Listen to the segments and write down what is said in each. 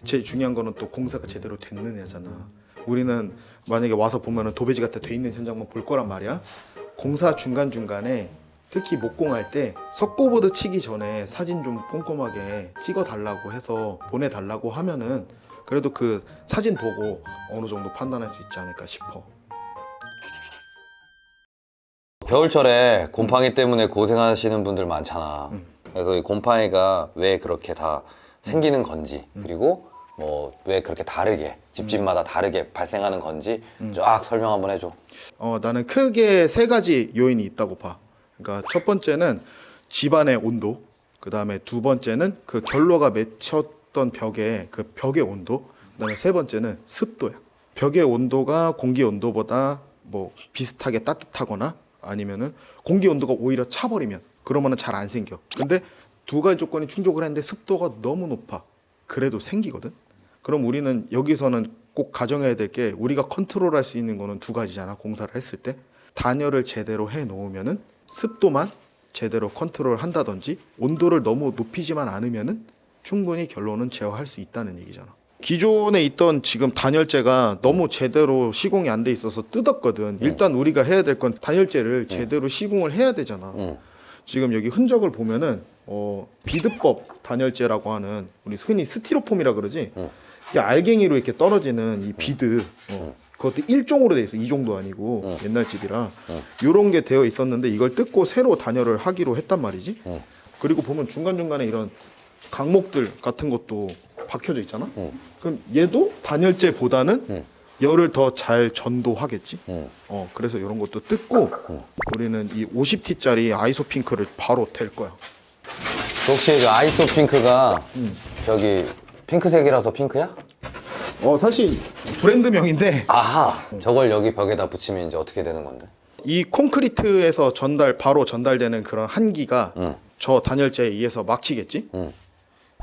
제일 중요한 거는 또 공사가 제대로 됐느냐잖아. 우리는 만약에 와서 보면은 도배지 같아 돼 있는 현장만 볼 거란 말이야. 공사 중간중간에 특히 목공할 때 석고보드 치기 전에 사진 좀 꼼꼼하게 찍어 달라고 해서 보내달라고 하면은 그래도 그 사진 보고 어느 정도 판단할 수 있지 않을까 싶어. 겨울철에 곰팡이 때문에 고생하시는 분들 많잖아. 그래서 이 곰팡이가 왜 그렇게 다 생기는 건지, 그리고 뭐 왜 그렇게 다르게 집집마다 다르게 발생하는 건지 쫙 설명 한번 해줘. 나는 크게 세 가지 요인이 있다고 봐. 그러니까 첫 번째는 집안의 온도, 그 다음에 두 번째는 그 결로가 맺혔던 벽의 그 벽의 온도, 그 다음에 세 번째는 습도야. 벽의 온도가 공기 온도보다 뭐 비슷하게 따뜻하거나 아니면은 공기 온도가 오히려 차버리면 그러면은 잘 안 생겨. 근데 두 가지 조건이 충족을 했는데 습도가 너무 높아. 그래도 생기거든. 그럼 우리는 여기서는 꼭 가정해야 될 게 우리가 컨트롤할 수 있는 거는 두 가지잖아. 공사를 했을 때 단열을 제대로 해 놓으면은 습도만 제대로 컨트롤 한다든지 온도를 너무 높이지만 않으면은 충분히 결론은 제어할 수 있다는 얘기잖아. 기존에 있던 지금 단열재가 너무 제대로 시공이 안 돼 있어서 뜯었거든. 일단 우리가 해야 될 건 단열재를 제대로 시공을 해야 되잖아. 지금 여기 흔적을 보면은 비드법 단열재라고 하는, 우리 흔히 스티로폼이라 그러지. 이게 알갱이로 이렇게 떨어지는 이 비드, 그것도 1종으로 돼 있어. 2종도 아니고 옛날 집이라 요런 게 되어 있었는데 이걸 뜯고 새로 단열을 하기로 했단 말이지. 그리고 보면 중간중간에 이런 강목들 같은 것도 박혀져 있잖아. 그럼 얘도 단열재보다는 열을 더 잘 전도하겠지. 그래서 이런 것도 뜯고 우리는 이 50T짜리 아이소핑크를 바로 댈 거야. 혹시 그 아이소 핑크가 저기 핑크색이라서 핑크야? 사실 브랜드명인데 아하, 저걸 여기 벽에다 붙이면 이제 어떻게 되는 건데? 이 콘크리트에서 바로 전달되는 그런 한기가 저 단열재에 의해서 막히겠지.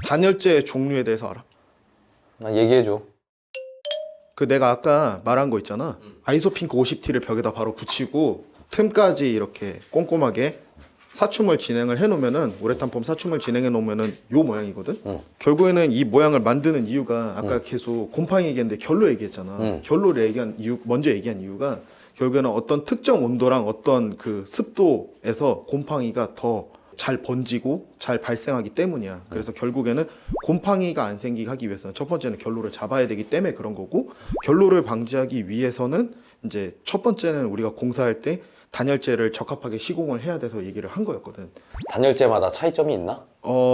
단열재 종류에 대해서 알아? 나 얘기해줘. 그 내가 아까 말한 거 있잖아. 아이소핑크 50T를 벽에다 바로 붙이고 틈까지 이렇게 꼼꼼하게 사춤을 진행을 해놓으면은, 우레탄폼 사춤을 진행해 놓으면은 요 모양이거든. 결국에는 이 모양을 만드는 이유가 아까 계속 곰팡이 얘기했는데 결로 얘기했잖아. 결로를 먼저 얘기한 이유가 결국에는 어떤 특정 온도랑 어떤 그 습도에서 곰팡이가 더 잘 번지고 잘 발생하기 때문이야. 그래서 결국에는 곰팡이가 안 생기게 하기 위해서는 첫 번째는 결로를 잡아야 되기 때문에 그런 거고, 결로를 방지하기 위해서는 이제 첫 번째는 우리가 공사할 때 단열재를 적합하게 시공을 해야 돼서 얘기를 한 거였거든. 단열재마다 차이점이 있나?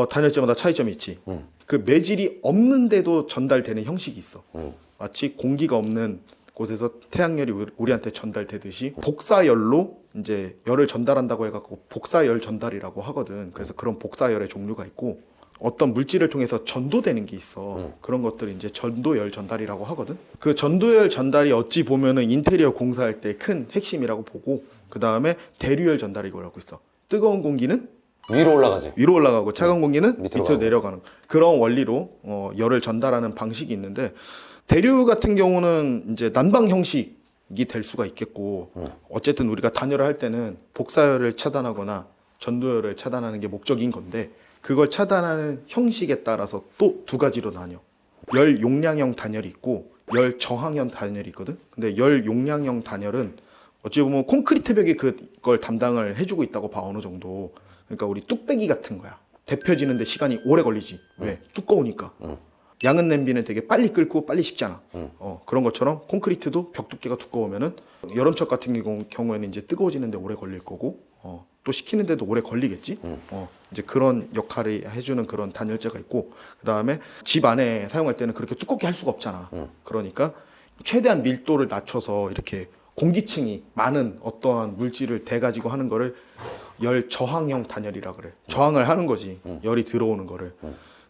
단열재마다 차이점이 있지. 그 매질이 없는데도 전달되는 형식이 있어. 마치 공기가 없는 곳에서 태양열이 우리한테 전달되듯이 복사열로 이제 열을 전달한다고 해갖고 복사열 전달이라고 하거든. 그래서 그런 복사열의 종류가 있고, 어떤 물질을 통해서 전도되는 게 있어. 그런 것들을 이제 전도열 전달이라고 하거든. 그 전도열 전달이 어찌 보면은 인테리어 공사할 때 큰 핵심이라고 보고, 그 다음에 대류열 전달이라고 하고 있어. 뜨거운 공기는 위로 올라가지. 위로 올라가고 차가운 공기는 밑으로 밑으로 내려가는 그런 원리로 열을 전달하는 방식이 있는데, 대류 같은 경우는 이제 난방 형식이 될 수가 있겠고, 어쨌든 우리가 단열을 할 때는 복사열을 차단하거나 전도열을 차단하는 게 목적인 건데, 그걸 차단하는 형식에 따라서 또 두 가지로 나뉘어. 열 용량형 단열이 있고 열 저항형 단열이 있거든. 근데 열 용량형 단열은 어찌 보면 콘크리트 벽이 그걸 담당을 해주고 있다고 봐, 어느 정도. 그러니까 우리 뚝배기 같은 거야. 데펴지는데 시간이 오래 걸리지. 왜? 두꺼우니까. 양은 냄비는 되게 빨리 끓고 빨리 식잖아. 그런 것처럼 콘크리트도 벽 두께가 두꺼우면은 여름철 같은 경우에는 이제 뜨거워지는데 오래 걸릴 거고, 또 식히는데도 오래 걸리겠지. 이제 그런 역할을 해주는 그런 단열재가 있고, 그 다음에 집 안에 사용할 때는 그렇게 두껍게 할 수가 없잖아. 그러니까 최대한 밀도를 낮춰서 이렇게 공기층이 많은 어떠한 물질을 대가지고 하는 거를 열 저항형 단열이라 그래. 저항을 하는 거지. 열이 들어오는 거를.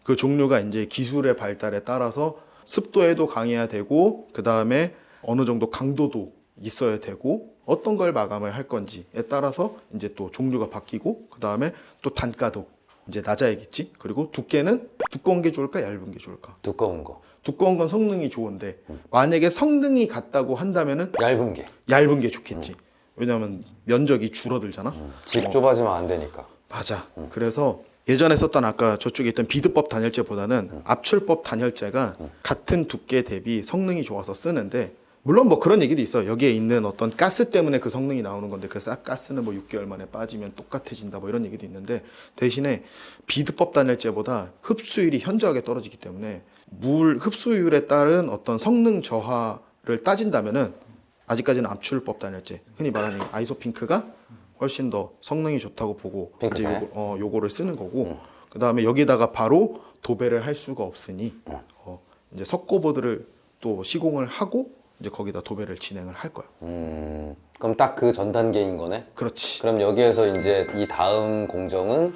그 종류가 이제 기술의 발달에 따라서 습도에도 강해야 되고, 그 다음에 어느 정도 강도도 있어야 되고, 어떤 걸 마감을 할 건지에 따라서 이제 또 종류가 바뀌고, 그 다음에 또 단가도 이제 낮아야겠지. 그리고 두께는 두꺼운 게 좋을까, 얇은 게 좋을까? 두꺼운 거. 두꺼운 건 성능이 좋은데 만약에 성능이 같다고 한다면은 얇은 게. 얇은 게 좋겠지. 왜냐하면 면적이 줄어들잖아. 집 좁아지면 안 되니까. 맞아. 그래서 예전에 썼던 아까 저쪽에 있던 비드법 단열재보다는 압출법 단열재가 같은 두께 대비 성능이 좋아서 쓰는데, 물론 뭐 그런 얘기도 있어. 여기에 있는 어떤 가스 때문에 그 성능이 나오는 건데 그 가스는 뭐 6개월 만에 빠지면 똑같아진다 뭐 이런 얘기도 있는데, 대신에 비드법 단열재보다 흡수율이 현저하게 떨어지기 때문에 물 흡수율에 따른 어떤 성능 저하를 따진다면은 아직까지는 압출법 단열재, 흔히 말하는 아이소핑크가 훨씬 더 성능이 좋다고 보고 이제 핑크색? 요거를 쓰는 거고, 그 다음에 여기다가 바로 도배를 할 수가 없으니 이제 석고보드를 또 시공을 하고 이제 거기다 도배를 진행을 할 거야. 그럼 딱 그 전 단계인 거네? 그렇지. 그럼 여기에서 이제 이 다음 공정은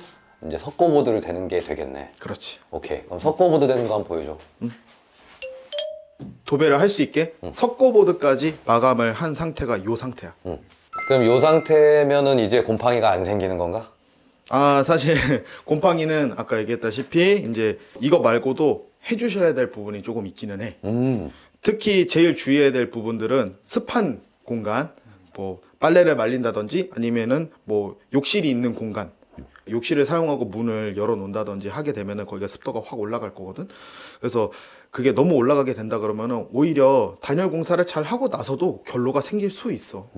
이제 석고보드를 대는 게 되겠네. 그렇지. 오케이. 그럼 석고보드 되는 거 한번 보여줘. 도배를 할 수 있게 석고보드까지 마감을 한 상태가 요 상태야. 그럼 이 상태면은 이제 곰팡이가 안 생기는 건가? 아, 사실 곰팡이는 아까 얘기했다시피 이제 이거 말고도 해주셔야 될 부분이 조금 있기는 해. 특히 제일 주의해야 될 부분들은 습한 공간, 뭐 빨래를 말린다든지 아니면은 뭐 욕실이 있는 공간, 욕실을 사용하고 문을 열어 놓는다든지 하게 되면은 거기가 습도가 확 올라갈 거거든. 그래서 그게 너무 올라가게 된다 그러면은 오히려 단열 공사를 잘 하고 나서도 결로가 생길 수 있어.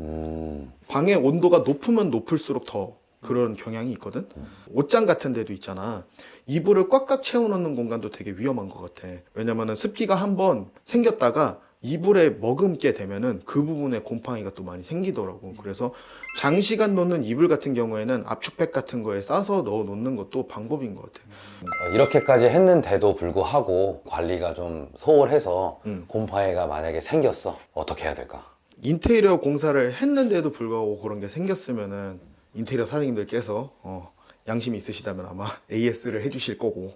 방의 온도가 높으면 높을수록 더 그런 경향이 있거든. 옷장 같은 데도 있잖아. 이불을 꽉꽉 채워넣는 공간도 되게 위험한 것 같아. 왜냐면은 습기가 한번 생겼다가 이불에 머금게 되면은 그 부분에 곰팡이가 또 많이 생기더라고. 그래서 장시간 놓는 이불 같은 경우에는 압축팩 같은 거에 싸서 넣어 놓는 것도 방법인 것 같아. 이렇게까지 했는데도 불구하고 관리가 좀 소홀해서 곰팡이가 만약에 생겼어. 어떻게 해야 될까? 인테리어 공사를 했는데도 불구하고 그런 게 생겼으면은 인테리어 사장님들께서 양심이 있으시다면 아마 AS를 해주실 거고,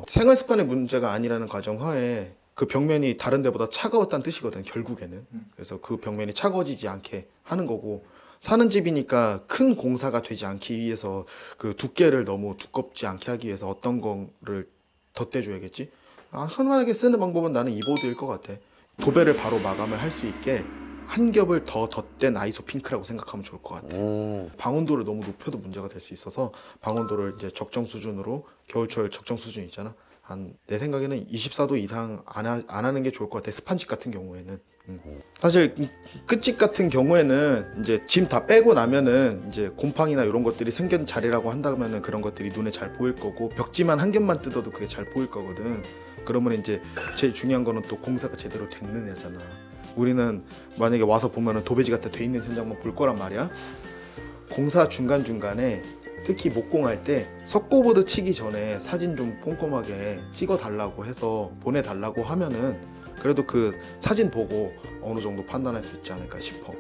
생활 습관의 문제가 아니라는 가정하에 그 벽면이 다른 데보다 차가웠다는 뜻이거든 결국에는. 그래서 그 벽면이 차가워지지 않게 하는 거고, 사는 집이니까 큰 공사가 되지 않기 위해서 그 두께를 너무 두껍지 않게 하기 위해서 어떤 거를 덧대줘야겠지. 흔하게 쓰는 방법은 나는 이 보드일 것 같아. 도배를 바로 마감을 할 수 있게 한 겹을 더 덧댄 아이소 핑크라고 생각하면 좋을 것 같아. 방온도를 너무 높여도 문제가 될 수 있어서 방온도를 이제 적정 수준으로, 겨울철 적정 수준 있잖아. 내 생각에는 24도 이상 안 하는 게 좋을 것 같아. 습한 집 같은 경우에는. 사실 끝집 같은 경우에는 이제 짐 다 빼고 나면은 이제 곰팡이나 이런 것들이 생긴 자리라고 한다면은 그런 것들이 눈에 잘 보일 거고, 벽지만 한 겹만 뜯어도 그게 잘 보일 거거든. 그러면 이제 제일 중요한 거는 또 공사가 제대로 됐느냐잖아. 우리는 만약에 와서 보면은 도배지 같아 돼 있는 현장만 볼 거란 말이야. 공사 중간중간에 특히 목공할 때 석고보드 치기 전에 사진 좀 꼼꼼하게 찍어 달라고 해서 보내달라고 하면은 그래도 그 사진 보고 어느 정도 판단할 수 있지 않을까 싶어.